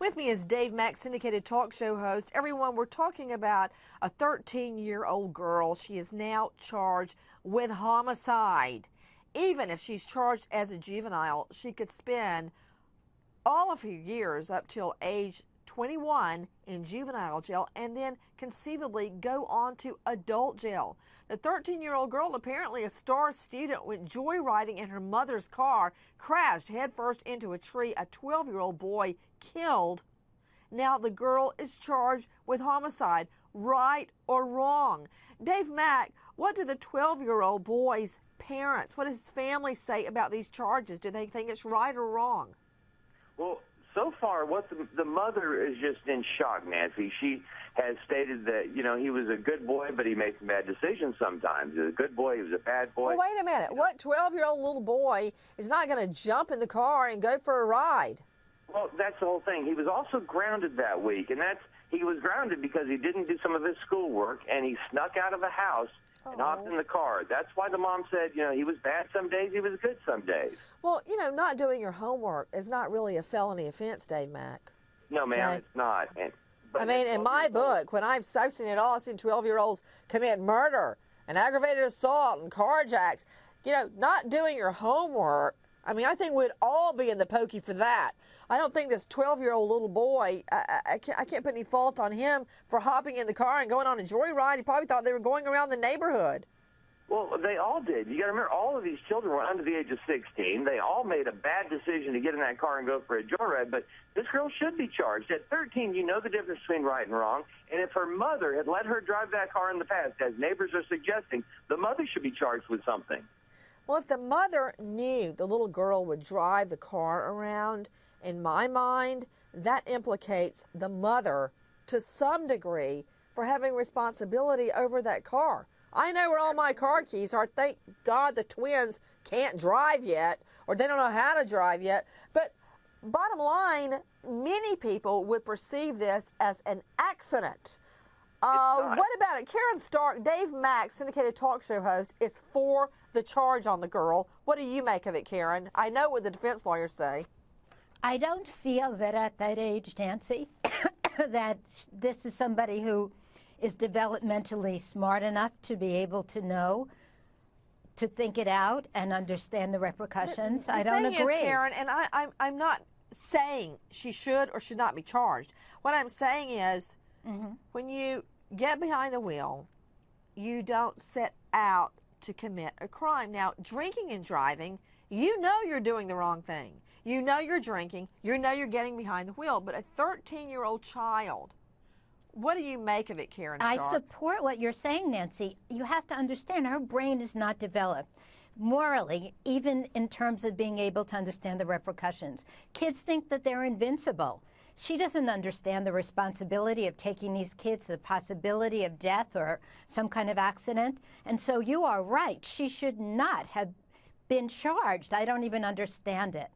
With me is Dave Mack, syndicated talk show host. Everyone, we're talking about a 13-year-old girl. She is now charged with homicide. Even if she's charged as a juvenile, she could spend all of her years up till age 21 in juvenile jail and then conceivably go on to adult jail. The 13-year-old girl, apparently a star student, went joyriding in her mother's car, crashed headfirst into a tree. A 12-year-old boy killed. Now the girl is charged with homicide. Right or wrong? Dave Mack, what do the 12-year-old boy's parents, what does his family say about these charges? Do they think it's right or wrong? Well, so far, what the mother is just in shock, Nancy. She has stated that, you know, he was a good boy, but he made some bad decisions sometimes. He was a good boy, he was a bad boy. Well, wait a minute. What 12-year-old little boy is not going to jump in the car and go for a ride? Well, that's the whole thing. He was also grounded that week, and he was grounded because he didn't do some of his schoolwork, and he snuck out of the house and hopped in the car. That's why the mom said, you know, he was bad some days, he was good some days. Well, you know, not doing your homework is not really a felony offense, Dave Mack. No, ma'am, it's not. I mean, in my book, when I've seen it all, I've seen 12-year-olds commit murder and aggravated assault and carjacks. You know, not doing your homework, I mean, I think we'd all be in the pokey for that. I don't think this 12-year-old little boy, I can't put any fault on him for hopping in the car and going on a joyride. He probably thought they were going around the neighborhood. Well, they all did. You got to remember, all of these children were under the age of 16. They all made a bad decision to get in that car and go for a joyride, but this girl should be charged. At 13, you know the difference between right and wrong, and if her mother had let her drive that car in the past, as neighbors are suggesting, the mother should be charged with something. Well, if the mother knew the little girl would drive the car around, in my mind, that implicates the mother to some degree for having responsibility over that car. I know where all my car keys are. Thank God the twins can't drive yet, or they don't know how to drive yet. But bottom line, many people would perceive this as an accident. What about it? Karen Stark, Dave Mack, syndicated talk show host, is for the charge on the girl. What do you make of it, Karen? I know what the defense lawyers say. I don't feel that at that age, Nancy, that this is somebody who is developmentally smart enough to be able to know, to think it out and understand the repercussions. I don't agree. The thing is, Karen, and I'm not saying she should or should not be charged. What I'm saying is, when you get behind the wheel, you don't set out to commit a crime. Now, drinking and driving, you know you're doing the wrong thing. You know you're drinking. You know you're getting behind the wheel. But a 13-year-old child, what do you make of it, Karen Stark? I support what you're saying, Nancy. You have to understand her brain is not developed morally, even in terms of being able to understand the repercussions. Kids think that they're invincible. She doesn't understand the responsibility of taking these kids, the possibility of death or some kind of accident. And so you are right. She should not have been charged. I don't even understand it.